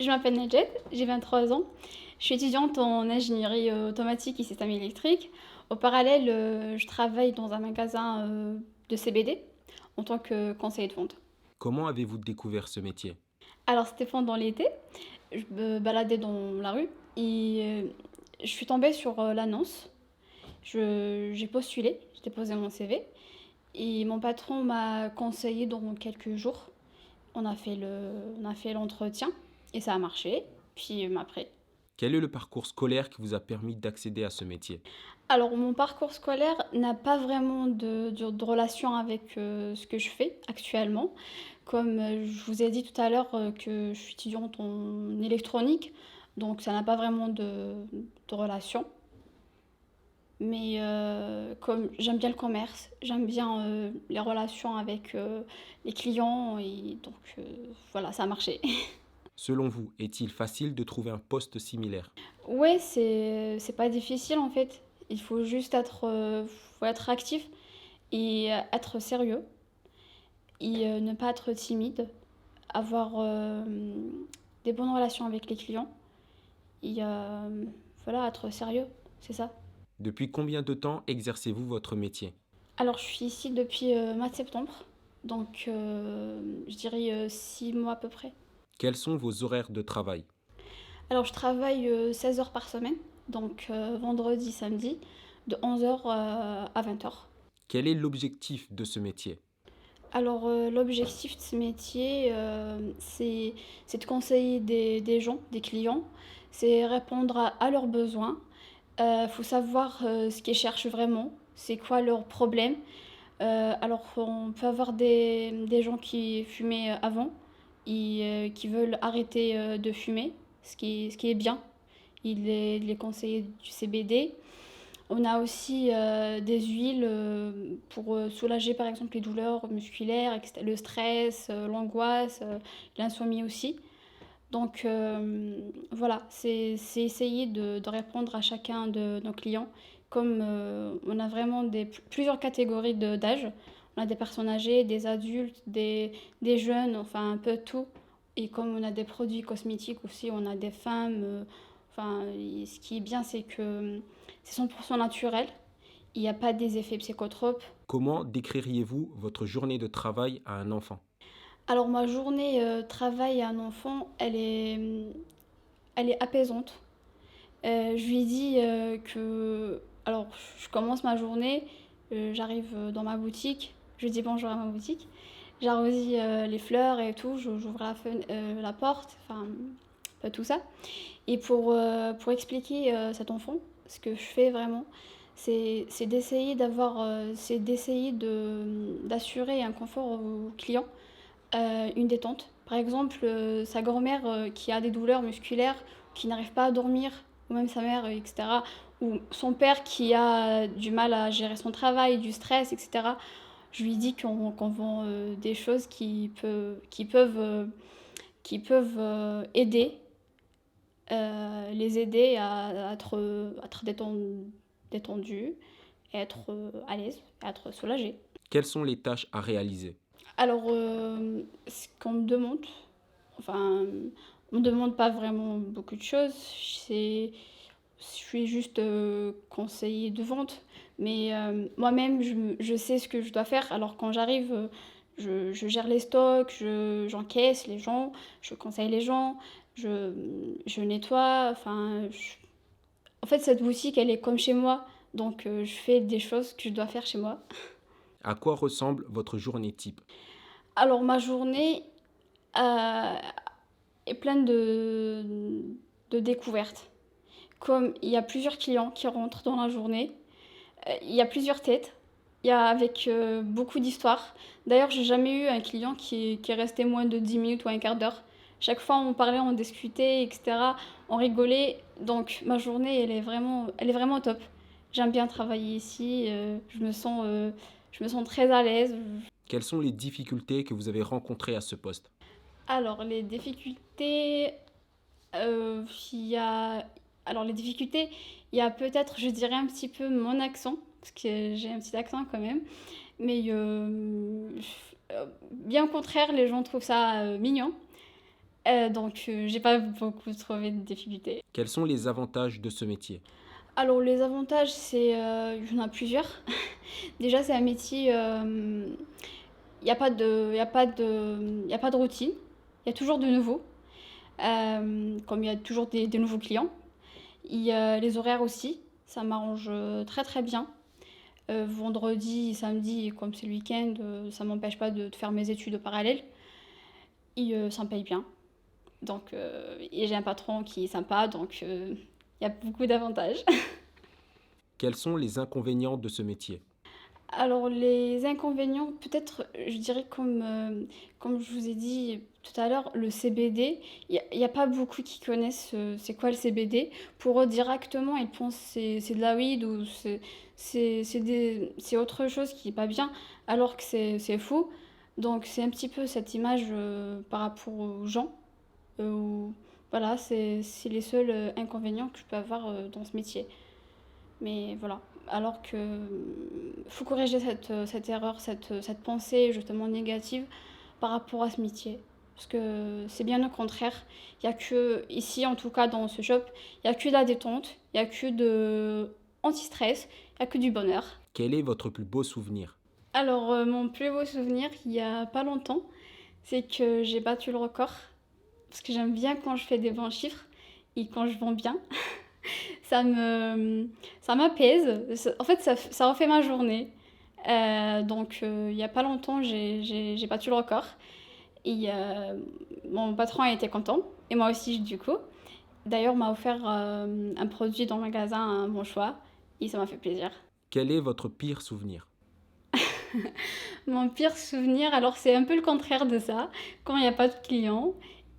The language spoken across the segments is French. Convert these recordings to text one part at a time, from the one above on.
Je m'appelle Nadjet, j'ai 23 ans. Je suis étudiante en ingénierie automatique et système électrique. Au parallèle, je travaille dans un magasin de CBD en tant que conseiller de vente. Comment avez-vous découvert ce métier? Alors, c'était pendant l'été, je me baladais dans la rue et je suis tombée sur l'annonce. J'ai postulé, j'ai déposé mon CV et mon patron m'a conseillé dans quelques jours. On a fait l'entretien et ça a marché. Puis il m'a pris. Quel est le parcours scolaire qui vous a permis d'accéder à ce métier? Alors, mon parcours scolaire n'a pas vraiment de relation avec ce que je fais actuellement. Comme je vous ai dit tout à l'heure que je suis étudiante en électronique, donc ça n'a pas vraiment de relation. Mais comme j'aime bien le commerce, j'aime bien les relations avec les clients, et donc voilà, ça a marché. Selon vous, est-il facile de trouver un poste similaire? Ouais, c'est pas difficile en fait. Il faut être actif et être sérieux et ne pas être timide, avoir des bonnes relations avec les clients et voilà, être sérieux, c'est ça. Depuis combien de temps exercez-vous votre métier? Alors, je suis ici depuis mois de septembre, donc je dirais 6 mois à peu près. Quels sont vos horaires de travail? Alors, je travaille 16 heures par semaine, donc vendredi, samedi, de 11 heures à 20 heures. Quel est l'objectif de ce métier? Alors, l'objectif de ce métier, c'est de conseiller des gens, des clients, c'est répondre à leurs besoins. Il faut savoir ce qu'ils cherchent vraiment, c'est quoi leurs problèmes. Alors, on peut avoir des gens qui fumaient avant et qui veulent arrêter de fumer, ce qui est bien. Il est conseillé du CBD. On a aussi des huiles pour soulager par exemple les douleurs musculaires, etc., le stress, l'angoisse, l'insomnie aussi. Donc voilà, c'est essayer de répondre à chacun de nos clients. Comme on a vraiment plusieurs catégories d'âge. On a des personnes âgées, des adultes, des jeunes, enfin un peu tout. Et comme on a des produits cosmétiques aussi, on a des femmes. Enfin, ce qui est bien, c'est que c'est 100% naturel. Il n'y a pas des effets psychotropes. Comment décririez-vous votre journée de travail à un enfant? Alors ma journée travail à un enfant, elle est apaisante. Je lui dis que... Alors, je commence ma journée, j'arrive dans ma boutique, je dis bonjour à ma boutique, j'arrosis les fleurs et tout, j'ouvre la porte, enfin, tout ça. Et pour expliquer cet enfant, ce que je fais vraiment, c'est d'essayer d'assurer un confort au client, une détente. Par exemple, sa grand-mère qui a des douleurs musculaires, qui n'arrive pas à dormir, ou même sa mère, etc. Ou son père qui a du mal à gérer son travail, du stress, etc. Je lui dis qu'on vend des choses qui peuvent aider, les aider à être détendu, et être à l'aise, et être soulagé. Quelles sont les tâches à réaliser? Alors, ce qu'on me demande, enfin, on me demande pas vraiment beaucoup de choses. Je suis juste conseiller de vente, mais moi-même, je sais ce que je dois faire. Alors, quand j'arrive, je gère les stocks, j'encaisse les gens, je conseille les gens, je nettoie. Enfin, en fait, cette boutique, elle est comme chez moi, donc je fais des choses que je dois faire chez moi. À quoi ressemble votre journée type? Alors, ma journée, euh, est pleine de découvertes. Comme il y a plusieurs clients qui rentrent dans la journée, il y a plusieurs têtes, il y a avec beaucoup d'histoires. D'ailleurs, j'ai jamais eu un client qui est resté moins de 10 minutes ou un quart d'heure. Chaque fois, on parlait, on discutait, etc. On rigolait. Donc, ma journée, elle est vraiment top. J'aime bien travailler ici. Je me sens très à l'aise. Quelles sont les difficultés que vous avez rencontrées à ce poste? Alors, les difficultés, il y a... Alors, les difficultés, il y a peut-être, je dirais, un petit peu mon accent, parce que j'ai un petit accent quand même. Mais bien au contraire, les gens trouvent ça mignon. J'ai pas beaucoup trouvé de difficultés. Quels sont les avantages de ce métier? Alors les avantages, il y en a plusieurs. Déjà, c'est un métier, il y a pas de il y a pas de il y a pas de routine. Il y a toujours de nouveau, comme il y a toujours des nouveaux clients. Il y a les horaires aussi, ça m'arrange, très, très bien. Vendredi, samedi, comme c'est le week-end, ça m'empêche pas de faire mes études au parallèle et ça me paye bien. Et j'ai un patron qui est sympa, il y a beaucoup d'avantages. Quels sont les inconvénients de ce métier? Alors les inconvénients, peut-être, je dirais comme je vous ai dit tout à l'heure, le CBD, il y a pas beaucoup qui connaissent, c'est quoi le CBD. Pour eux, directement, ils pensent que c'est de la weed ou c'est autre chose qui est pas bien, alors que c'est faux. Donc c'est un petit peu cette image, par rapport aux gens, où voilà, c'est les seuls, inconvénients que je peux avoir, dans ce métier. Mais voilà, alors que faut corriger cette erreur, cette pensée justement négative par rapport à ce métier. Parce que c'est bien au contraire. Il y a que, ici en tout cas dans ce shop, il y a que de la détente, il y a que de anti-stress, il y a que du bonheur. Quel est votre plus beau souvenir? Alors, mon plus beau souvenir, il y a pas longtemps, c'est que j'ai battu le record. Parce que j'aime bien quand je fais des bons chiffres et quand je vends bien. Ça me, ça m'apaise. En fait, ça refait ma journée. Il y a pas longtemps, j'ai battu le record. Et mon patron a été content. Et moi aussi, du coup. D'ailleurs, m'a offert un produit dans le magasin, un bon choix. Et ça m'a fait plaisir. Quel est votre pire souvenir? Mon pire souvenir, alors c'est un peu le contraire de ça. Quand il n'y a pas de clients.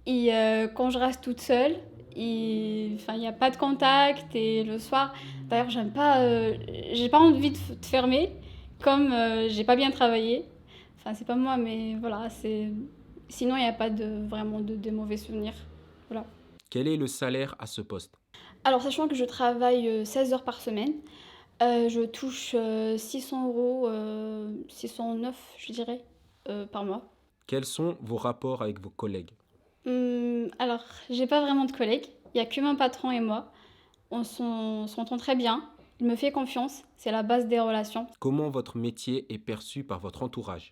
Et quand je reste toute seule. Et enfin, il n'y a pas de contact. Et le soir, d'ailleurs, j'ai pas envie de fermer. Comme j'ai pas bien travaillé. Enfin, c'est pas moi, mais voilà. Sinon, il n'y a pas vraiment de mauvais souvenirs. Voilà. Quel est le salaire à ce poste? Alors, sachant que je travaille 16 heures par semaine, je touche 600 euros, 609, je dirais, par mois. Quels sont vos rapports avec vos collègues? Alors, j'ai pas vraiment de collègues. Il y a que mon patron et moi. S'entend très bien. Il me fait confiance. C'est la base des relations. Comment votre métier est perçu par votre entourage?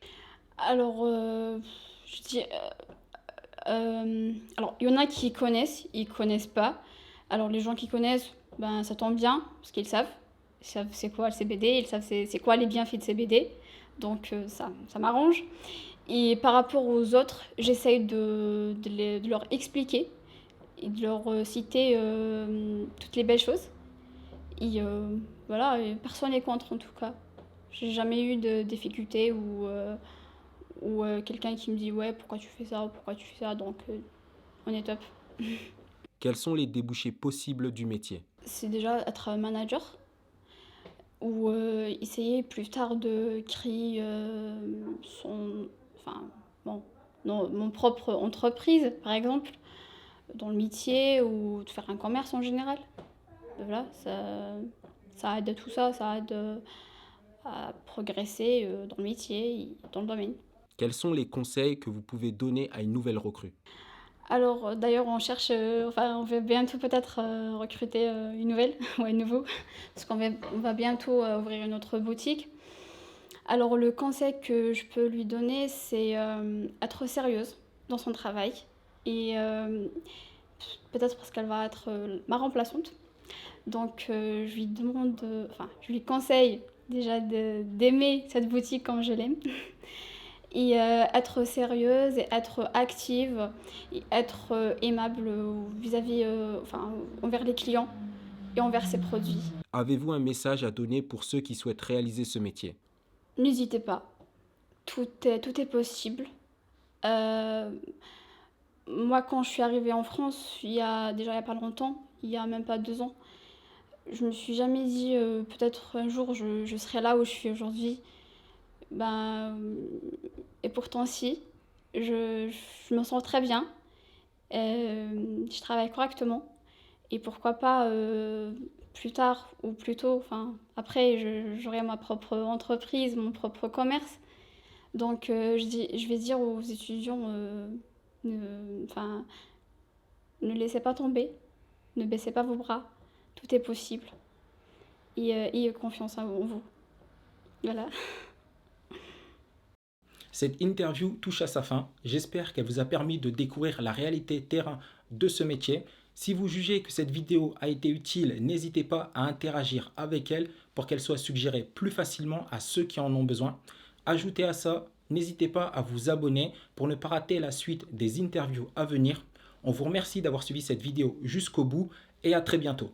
Alors, je dis, alors, il y en a qui connaissent, ils connaissent pas. Alors, les gens qui connaissent, ben, ça tombe bien, parce qu'ils savent. Ils savent c'est quoi le CBD, ils savent c'est quoi les bienfaits de CBD. Ça m'arrange. Et par rapport aux autres, j'essaye de leur expliquer et de leur citer toutes les belles choses. Et voilà, et personne n'est contre en tout cas. J'ai jamais eu de difficulté ou quelqu'un qui me dit ouais, pourquoi tu fais ça ou pourquoi tu fais ça. On est top. Quels sont les débouchés possibles du métier? C'est déjà être manager ou essayer plus tard de créer son. Enfin, bon, non, mon propre entreprise par exemple, dans le métier ou de faire un commerce en général. Voilà, ça aide à tout ça, ça aide à progresser dans le métier et dans le domaine. Quels sont les conseils que vous pouvez donner à une nouvelle recrue? Alors, d'ailleurs, on va bientôt peut-être recruter une nouvelle, ou un nouveau, parce on va bientôt ouvrir une autre boutique. Alors, le conseil que je peux lui donner, c'est être sérieuse dans son travail. Et peut-être parce qu'elle va être ma remplaçante. Je lui demande, je lui conseille déjà d'aimer cette boutique comme je l'aime. Et être sérieuse, et être active, et être aimable vis-à-vis, envers les clients et envers ses produits. Avez-vous un message à donner pour ceux qui souhaitent réaliser ce métier? N'hésitez pas, tout est possible. Euh, Moi, quand je suis arrivée en France, il y a pas longtemps, il y a même pas 2 ans, je me suis jamais dit peut-être un jour je serai là où je suis aujourd'hui. Ben, et pourtant, si, je me sens très bien, je travaille correctement. Et pourquoi pas plus tard ou plus tôt, enfin après, j'aurai ma propre entreprise, mon propre commerce. Je vais dire aux étudiants, Enfin, ne laissez pas tomber, ne baissez pas vos bras, tout est possible. Et ayez confiance en vous. Voilà. Cette interview touche à sa fin. J'espère qu'elle vous a permis de découvrir la réalité terrain de ce métier. Si vous jugez que cette vidéo a été utile, n'hésitez pas à interagir avec elle pour qu'elle soit suggérée plus facilement à ceux qui en ont besoin. Ajoutez à ça, n'hésitez pas à vous abonner pour ne pas rater la suite des interviews à venir. On vous remercie d'avoir suivi cette vidéo jusqu'au bout et à très bientôt.